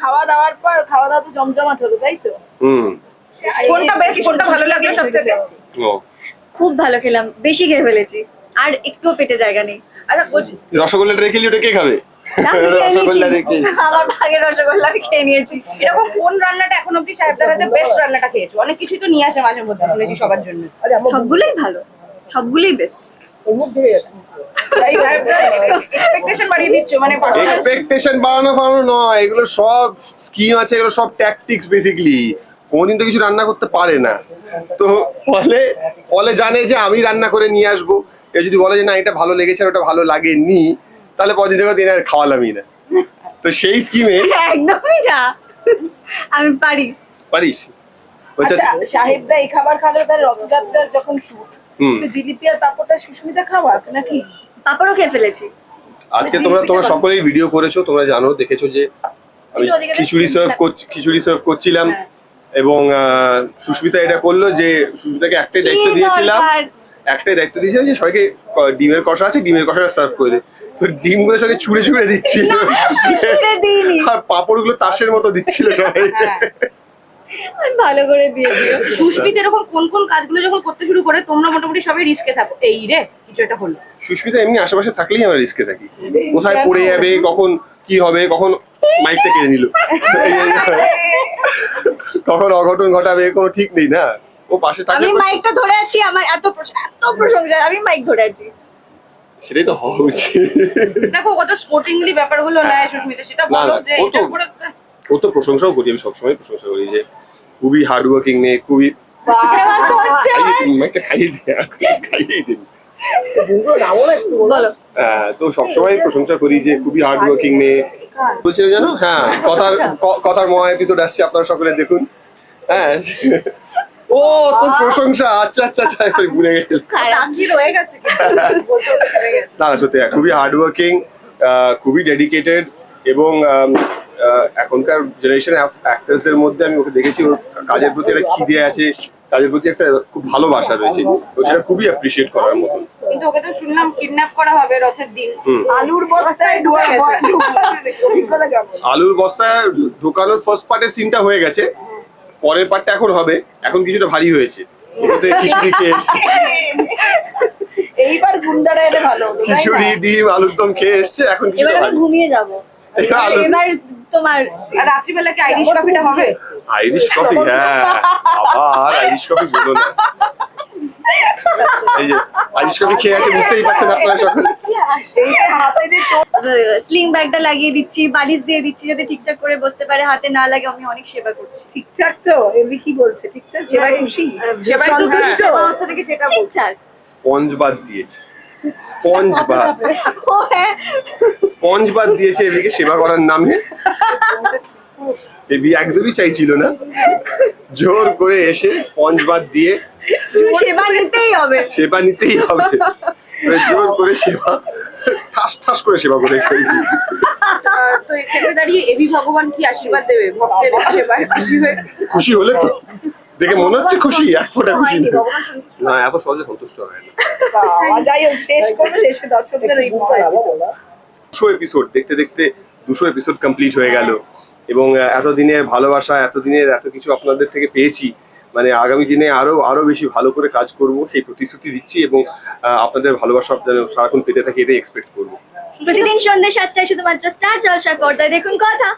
খাওয়া দাওয়ার পর খাওয়া দাওয়া তো জমজমাট হলো, তাই তো? কোনটা বেশ, কোনটা ভালো লাগলো সবথেকে? খুব ভালো খেলাম, বেশি খেয়ে ফেলেছি, আর একটুও পেটে জায়গা নেই। আচ্ছা, রসগোল্লাটা রেখে ওটা কে খাবে? আমার ভাগের রসগোল্লা আমি খেয়ে নিয়েছি। এরকম কোন রান্নাটা এখন অব্দি সাহেবদার হাতে বেস্ট রান্নাটা খেয়েছো? অনেক কিছুই তো নিয়ে আসে মাঝে মধ্যে, শুনেছি সবার জন্য। সবগুলোই ভালো, সবগুলোই বেস্ট। ওর মধ্যে এক্সপেকটেশন বাড়িয়ে দিচ্ছ মানে? এক্সপেকটেশন বাড়ানো নয়, এগুলো সব স্কিম আছে, এগুলো সব ট্যাকটিক্স বেসিক্যালি। কোনদিন তো কিছু রান্না করতে পারে না, তো ফলে জানে যে আমি রান্না করে নিয়ে আসবো। কেউ যদি বলে যে না এটা ভালো লেগেছে আর ওটা ভালো লাগেনি, তাহলে পরের দিন থেকে আর খাওয়ালামই না। তো সেই স্কিমে একদমই না, আমি পারিস। আচ্ছা, সাহেবদা এই খাবার খাবে তার রথযাত্রার যখন শুট, জিলিপি আর পাপড়টা সুস্মিতা খাওয়া নাকি? পাপড়ও খেয়ে ফেলেছি। আজকে তোমরা সকলেই ভিডিও করেছো, তোমরা জানো, দেখেছো যে আমি খিচুড়ি সার্ভ করছিলাম, এবং সুস্মিতা এটা করলো যে সুস্মিতাকে একটাই দায়িত্ব দিয়েছিলাম যে সবাইকে ডিমের কষা আছে, ডিমের কষাটা সার্ভ করে দে। তো ডিমগুলো সবাই ছুঁড়ে দিচ্ছিল, আর পাঁপড়গুলো তাসের মতো দিচ্ছিল সবাই। ভালো করে দিয়ে দিও। সুস্মিতা এরকম কোন কোন কাজগুলো যখন করতে শুরু করে তোমরা মোটামুটি সবাই রিস্কে থাকো? এই রে কিছু একটা হলো। সুস্মিতা এমনি আশেপাশে থাকলেই আমরা রিস্কে থাকি, কোথায় পড়ে যাবে, কখন কি হবে, কখন মাইকটা কেড়ে নিল, কখন অঘটন ঘটাবে, কোনো ঠিক নেই না। ও পাশে থাকলে আমি মাইকটা ধরে আছি, আমার এত প্রশংসা, আমি মাইক ধরে আছি। সেটাই তো হওয়া উচিত। দেখো কত স্পোর্টিংলি ব্যাপারগুলো নেয় সুস্মিতা, সেটা বলো যে এটা করে। ও তো প্রশংসাও করি, আমি সবসময় প্রশংসা করি যে খুবই হার্ড ওয়ার্কিং মেয়ে, খুবই খাইয়ে দিন। তো সবসময় প্রশংসা করি যে খুবই হার্ড ওয়ার্কিং মেয়ে। বলছিল জানো, হ্যাঁ, কথার মহা এপিসোড আসছে, আপনারা সকলে দেখুন। হ্যাঁ, ও তো প্রশংসা, আচ্ছা ভুলে গেছি। না সত্যি খুবই হার্ড ওয়ার্কিং, খুবই ডেডিকেটেড, এবং এখনকার জেনারেশন অ্যাক্টরসদের মধ্যে আমি ওকে দেখেছি, ওর কাজের প্রতি একটা খিদে আছে, কাজের প্রতি একটা খুব ভালোবাসা রয়েছে, তো সেটা খুবই অ্যাপ্রিশিয়েট করার মতন। কিন্তু ওকে তো শুনলাম কিডন্যাপ করা হবে রথের দিন। আলুর বস্তায় ঢোকানোর ফার্স্ট পার্টের সিনটা হয়ে গেছে, পরের পার্টটা এখন হবে। এখন কিছুটা ভারী হয়েছে, খিচুড়ি খেয়ে এসছে, এইবার গুন্ডারা এলে ভালো, খিচুড়ি ডিম আলুর দম খেয়ে এসছে, এখন এবার আমি ঘুমিয়ে যাবো। এবার তোমার রাত্রিবেলা কি আইরিশ কফিটা হবে? Irish coffee? হ্যাঁ, আবার আইরিশ কফি বলো না। এই যে আইরিশ কফি খেয়ে আছে, বুঝতেই পারছেন আপনারা সকলে। স্লিং ব্যাগটা লাগিয়ে দিচ্ছি, বালিশ দিয়ে দিচ্ছি যাতে ঠিকঠাক করে বসতে পারে, হাতে না লাগে। আমি অনেক সেবা করছি। ঠিকঠাক তো? এমনি কি বলছে? ঠিকঠাক সেবাই খুশি, সেবাই সন্তুষ্ট থেকে সেটা ঠিকঠাক। স্পঞ্জ বাদ দিয়েছে, স্পঞ্জ বাদ দিয়েছে এদিকে সেবা করার নামে। এবি একদমই চাইছিল না, জোর করে এসে স্পঞ্জ বাদ দিয়ে সেবা নিতেই হবে, জোর করে সেবা, ঠাস করে সেবা করেছে। তো এখানে দাঁড়িয়ে এবি ভগবান কি আশীর্বাদ দেবে ভক্তের সেবায় খুশি হলে তো? দেখে মনে হচ্ছে খুশি, এক ফোঁটা খুশি না, এত সহজে সন্তুষ্ট হয় না। যাই হোক, শেষ করবো, শেষে দর্শকদের এই 200 এপিসোড দেখতে 200 এপিসোড কমপ্লিট হয়ে গেল, এবং এতদিনের ভালোবাসা, এতদিনের এত কিছু আপনাদের থেকে পেয়েছি। মানে আগামী দিনে আরো বেশি ভালো করে কাজ করব সেই প্রতিশ্রুতি দিচ্ছি, এবং আপনাদের ভালোবাসা সারাক্ষণ পেতে থাকি, এটাই এক্সপেক্ট করবো। প্রতিদিন সন্ধ্যা 7টায় শুধুমাত্র স্টার জলসার পর্দায় দেখুন কথা।